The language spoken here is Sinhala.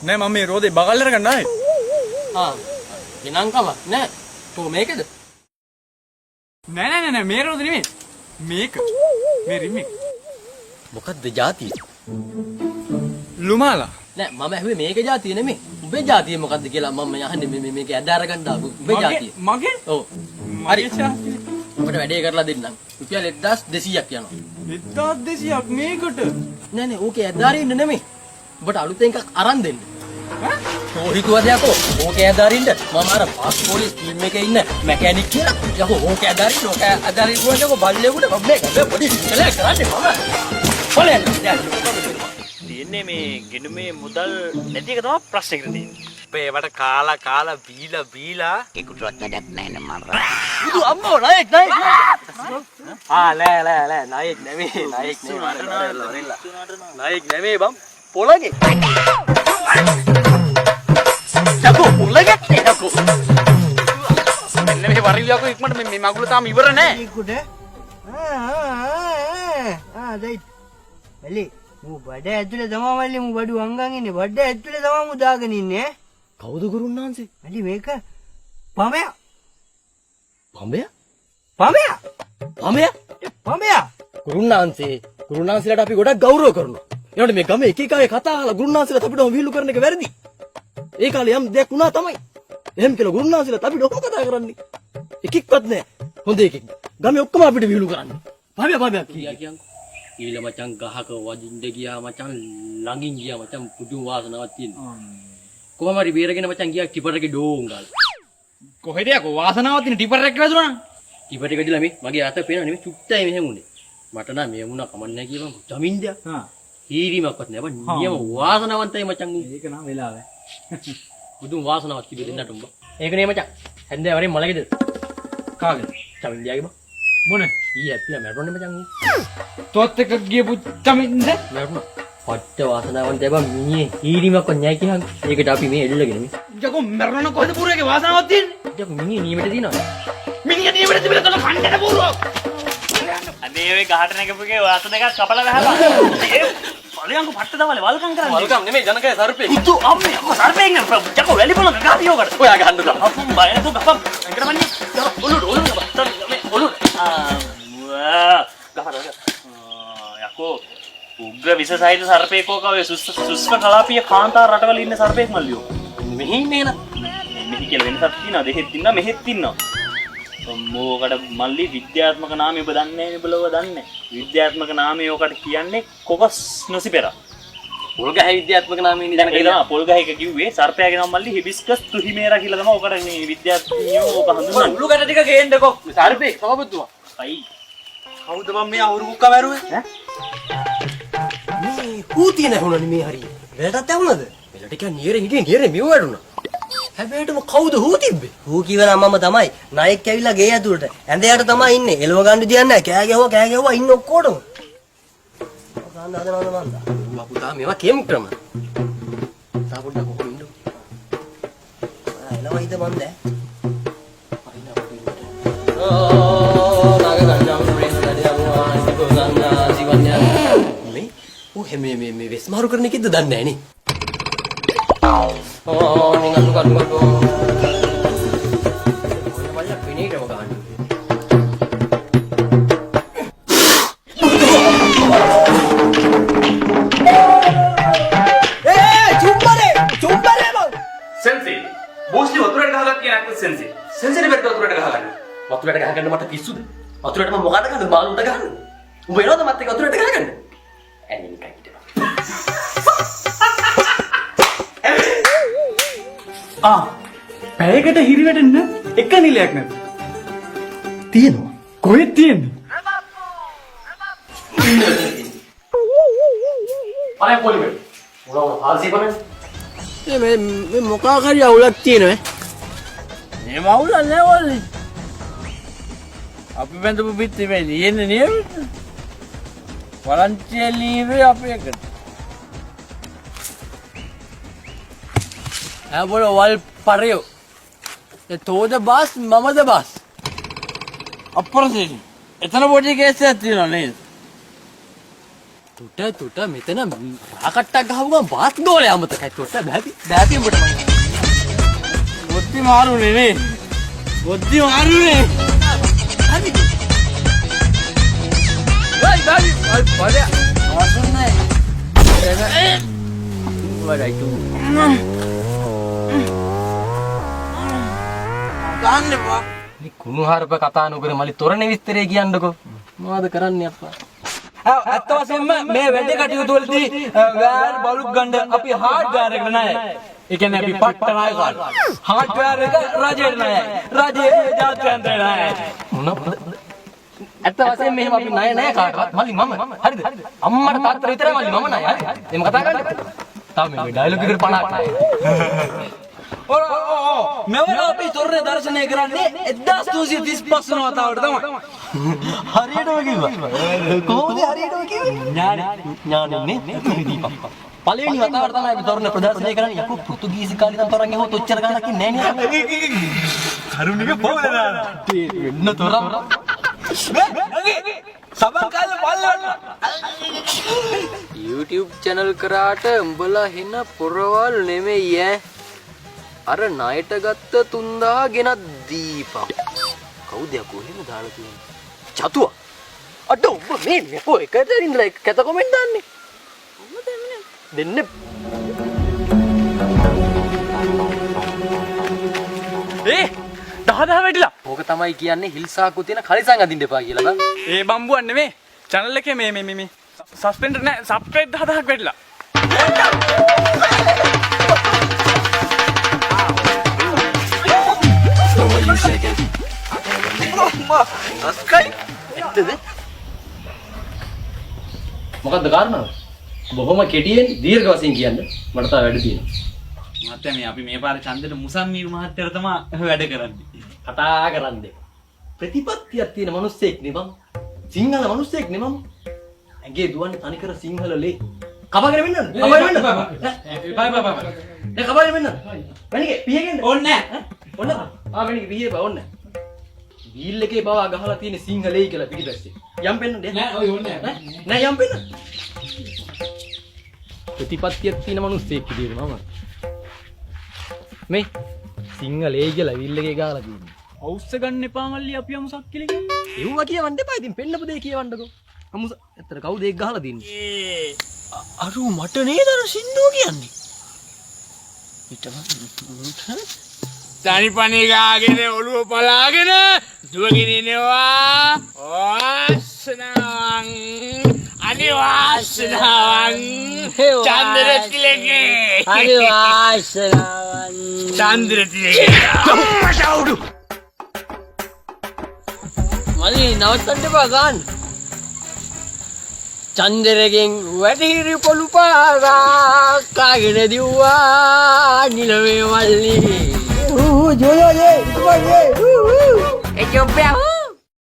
නෑ මම මේ රෝදේ බගල් අරගන්න ආවේ. එනංකම නෑ. කො මේකද? නෑ මේ රෝදේ නෙමෙයි. මේක. මේ රිමේ. මොකද්ද જાතිය? ලුමාලා. නෑ මම ඇහුවේ මේක જાතිය නෙමෙයි. උඹේ જાතිය මොකද්ද කියලා මම යහන්නේ මේක ඇද අරගන්න ආපු උඹේ જાතිය. මගේ? ඔව්. හරි. ඔබට වැඩේ කරලා දෙන්නම්. රුපියල් 1200ක් යනවා. 1200ක් මේකට? නෑ ඕකේ ඇදාරින්න නෙමෙයි. ඔබට අලුතෙන් එකක් අරන් දෙන්න. ඕ හිතුවද යකෝ? ඕකේ ඇදාරින්න මම අර පාස්පෝර්ට් ස්කීම් එකේ ඉන්න මැකැනික් කියලා. යකෝ ඕකේ ඇදාරින්න කොහොමද බල්ලෙකුට මම මේක පොඩි ඉස්සලා කරන්නේ මම. පොලෙන් තියන්නේ මේ ගෙනුමේ මුදල් නැති එක තමයි ප්‍රශ්නේ කියලා තියෙන්නේ. ඒවට කාලා බීලා ඒකුටවත් වැඩක් නැහැ නේ මම. බුදු අම්මෝ නායක ලෑ නායක නෙමෙයි නායක නෙමෙයි බම් පොළගේ යකෝ පොළගේ යකෝ මෙන්න මේ වරිලියකෝ ඉක්මනට මේ මගුල තාම ඉවර නෑ. ඒකුට දෙයි එලි මූ බඩ ඇතුලේ තමා මල්ලි මූ බඩු අංගන් ඉන්නේ බඩ ඇතුලේ තමා මූ දාගෙන ඉන්නේ. කවුද ගුරුන්නාන්සේ? අලි මේක පමයා ගුරුන්නාන්සේලාට අපි ගොඩක් ගෞරව කරනවා. ඒනට මේ ගමේ එක එක අය කතා අහලා ගුරුන්නාන්සේලාට අපිට විහිළු කරන එක වැරදි. ඒ කාලේ යම් දෙයක් වුණා තමයි. එහෙම කියලා ගුරුන්නාන්සේලාට අපිට ඔක්කොම කතා කරන්නේ. එකෙක්වත් නෑ. හොඳ එකෙක්. ගමේ ඔක්කොම අපිට විහිළු කරන්නේ. භාව්‍ය කියන්කෝ. ඊළ මචං ගහක වදින්න ගියා මචං ළඟින් ගියා මචං පුදුම වාසනාවක් තියෙනවා. කොහම හරි බේරගෙන මචං ගියා ටිපර් එකේ ඩෝන් ගාලා. කොහෙද යකෝ වාසනාවක් තියෙන ටිපර් එක වැදුනා නම්. ටිපර් එක ගිහලා මේ මගේ අත පේනවා නෙමෙයි චුට්ටයි මෙහෙම උනේ. මට නම් මේ වුණා කමන්නේ නැහැ කියපන් ජමින්දයක්. හීරීමක්වත් නෑ බං නියම වාසනාවන්තයි මචං. ඒක නම් වෙලාව. පුදුම වාසනාවක් තිබෙ දෙන්නට උඹ. ඒක නේ මචං. හැන්දෑ වරේ මලගෙද? කාගෙද? ජමින්දයාගේ බං. මොන? ඊ ඇප්පිලා මැරුණේ මචං. තොත් එක ගියපු චමින්ද? මැරුණා. පට්ට වාසනාවන්තයි බං මිනිහේ හීරීමක්වත් නැහැ කියහන්. ඒකට අපි මේ එල්ලගෙන මේ. යකෝ මරණ කොහෙද පුරේගේ වාසනාවක් තියෙන්නේ? යකෝ මිනිහේ නියමෙට දිනනවා. මිනිහා නියමෙට තිබිලා තන කණ්ඩට පුරුවක්. අනේ ඔය ගහට නැගපුගේ වාස දෙකක් කපලා ගහපන්. බලයන්කෝ පට්ට දවලේ වල්කම් කරන්නේ. වල්කම් නෙමෙයි ජනකය සර්පේ. උතු අම්මේ යකෝ සර්පෙන් යකෝ වැලි පොලක ගහපියෝකට. ඔයා ගහන්න දා. අපුම් බය නැතු ගහපන්. එංගරමන්නේ. ඔලුඩ. යකෝ උග්‍ර විස සහිත සර්පෙකෝ කවේ සුස්ක කලාපීය කාන්තාර රටවල ඉන්න සර්පෙක් මල්ලියෝ. මෙහි ඉන්නේ න. මෙහි කියලා වෙනසක් තියෙනවා. දෙහෙත් ඉන්නවා මෙහෙත් ඉන්නවා. මොකට මල්ලි විද්‍යාත්මක නාමය ඔබ දන්නේ නැහැ නේ ඔබ දන්නේ. විද්‍යාත්මක නාමය ඔකට කියන්නේ කොකස් නොසිපෙරා. පොල්ගහ විද්‍යාත්මක නාමයෙන් දැන් ඒක තමයි පොල්ගහ එක කිව්වේ සර්පයාගේ නම මල්ලි හිබිස්කස් තුහිමේරා කියලා තමයි ඔකට මේ විද්‍යාඥයෝ ඔක හඳුන්වන්නේ. උළු ගැට ටික ගේන්නකෝ. සර්පේ සමබුද්දුවා. අයි කවුද බම් මේ අවුරු කුක්ක මැරුවේ? මේ හූතිය නැහුණනේ මේ හරිය. වෙලටත් ඇහුණද? වෙලට ටික නියරේ හිටියේ නියරේ මෙව වැඩුණා. හැබැයිටම කවුද හූ තිබ්බේ? හූ කිව්වනම් මම තමයි නායක ඇවිල්ලා ගේ ඇතුළට ඇඳයට තමයි ඉන්නේ එළව ගන්න දෙයක් නැහැ කෑ ගැහුවා ඉන්න ඔක්කොටම ගන්න හදනවද මන්ද මම පුතා මේවා කෙම් ක්‍රම තා පොඩ්ඩක් කොහොම ඉන්නු එළව හිත මන්ද මේ වෙස්මාරු කරන එකද දන්නේ නැහැ නේ නිකන් ඔය පිනේටම ගන්න. චුම්බරේ මං සෙන්සි බෝස්ලි වතුරට ගහගත්ත කියන එක සෙන්සි. සෙන්සිට බෙද්ද වතුරට ගහගන්න. වතුරට ගහගන්න මට පිස්සුද? වතුරට මම මොකද ගන්නද මාළුන්ට ගහන්නේ? උඹ එනවද මත් එක්ක වතුරට ගහගන්න? ඇන්නේ නිකන් හිටපන්. පැයකට හිරිවැටෙන්න එක නිලයක් නැත. තියෙනවා. කොහෙද තියෙන්නේ? අනේ පොලිමේ. මොනවා හාල්සි බලන්න. මේ මොකක් හරි අවුලක් තියෙනවා මේ මවුල නෑවලි. අපි බඳපු පිටි මේ නියන්නේ නියම. වලන්ටියර් ලීවේ අපේකට. बोलो वल पड़ियो ये तो द बस मम द बस අපරසෙන් එතන පොඩි කේස් එකක් තියෙනවා නේද? තුට මෙතන රාකට්ටක් ගහපු ගමන් බාස් ගෝලේ අමතකයි. තුට බෑපි උඹට මං. බොද්දි මාරුනේ නේ. බොද්දි මාරුනේ. හරි. බයි පඩය. අවසන්නේ. වඩයි තු. ගන්න බා. මේ කුණුහරුප කතා නොකර මලි තොරණ විස්තරය කියන්නකෝ. මොනවද කරන්නේ අප්පා? ඇත්ත වශයෙන්ම මේ වැඩ කටයුතු වලදී වෑර් බලුක් ගන්න අපි හાર્ඩ්වෙයාර් එකට ණයයි. ඒ කියන්නේ අපි පට්ට ණය ගන්න. හાર્ඩ්වෙයාර් එක රජයට ණයයි. රජයේ ජාත්‍යන්තර ණයයි. මොනවද? ඇත්ත වශයෙන්ම මෙහෙම අපි ණය නෑ කාටවත්. මලි මම. හරිද? අම්මට තාත්තට විතරයි මලි මම ණය. හරි. එහෙම කතා කරන්න. තාම මේ ඩයලොග් එකට 50ක් ණය. මෙවර අපි තොරණ දර්ශනය කරන්නේ 1235 වන වතාවට තමයි. හරියටම කිව්වා. කොහොමද හරියටම කිව්වේ? ඥානෙ දීපප්පා. පළවෙනි වතාවට තමයි අපි තොරණ ප්‍රදර්ශනය කරන්නේ. යකෝ පෘතුගීසි කාලේ නම් තරංගෙ හොත් ඔච්චර ගානක් ඉන්නේ නෑ නේ. කරුණික පොවලා දානවා. වෙන්න තොරම්. සබන් කාලේ පල්ලවන්න. YouTube channel කරාට උඹලා හින පොරවල් නෙමෙයි ඈ. අර ණයට ගත්ත 3000 ගෙනත් දීපන්. කවුද යකෝ එහෙම දාලා තියෙන්නේ? චතුවා. අඩ උඹ මේ නෙපෝ එකට ඉඳලා එක කැත කමෙන්ට් දාන්නේ. උඹ දෙන්නේ. දහදහ වැටිලා. ඕක තමයි කියන්නේ හිල්සාකු තියෙන කලිසම් අදින්න එපා කියලා බං. ඒ බම්බුවන් නෙමේ. channel එකේ මේ සස්පෙන්ඩර් නෑ සබ්ස්ක්‍රයිබ් 10000ක් වැටිලා. මොකද්ද කාරණාව? බොහොම කෙටියෙන් දීර්ඝ වශයෙන් කියන්න. මට තා වැඩ තියෙනවා. මහත්තයා මේ අපි මේ පාරේ ඡන්දෙට මුසම්මීර් මහත්තයාට තමයි වැඩ කරන්නේ. කතා කරන්නේ. ප්‍රතිපත්තියක් තියෙන මිනිස්සෙක් නේ මම. සිංහල මිනිස්සෙක් නේ මම. ඇඟේ දුවන්නේ තනිකර සිංහල ලේ. කපගෙන වෙන්නද? කපගෙන වෙන්නද? බය. දැන් කපගෙන වෙන්නද? වෙනිගේ පියගෙන්න. ඕනේ නෑ. ඔන්න. වෙනිගේ පියේ බා ඔන්න. වීල් එකේ බව ගහලා තියෙන සිංහලේ කියලා පිටිපස්සේ. යම් පෙන්නද? නෑ ඔය ඕනේ නෑ. නෑ යම් පෙන්න. ප්‍රතිපත්තියක් තියෙන මිනිස්සෙක් විදියට මම. මේ සිංහලේ කියලා වීල් එකේ ගහලා තියෙන්නේ. අවුස්ස ගන්න එපා මල්ලි අපි යමු සක්කිලි ගන්න. එව්වා කියවන්න එපා. ඉතින් පෙන්නපු දෙය කියවන්නකෝ. අමුස ඇත්තට කවුද ඒක ගහලා තින්නේ? අරු මට නේද අර සින්දුව කියන්නේ. තනිපනි ගාගෙන ඔළුව පලාගෙන දුවගෙන එනවා. වාසනාවන් අනිවාසනාවන් චන්ද්‍රතිලකේ අනිවාසනාවන් චන්ද්‍රතිලකේ මලි නවත්තන්න එපා ගන්න. චන්දරගෙන් වැටිහිරි පොළු පාරා කාගෙන දිව්වා නිලවේ මල්ලි. ජෝයෝ ඒ ඉක්මන් ඒ. Echo Bell.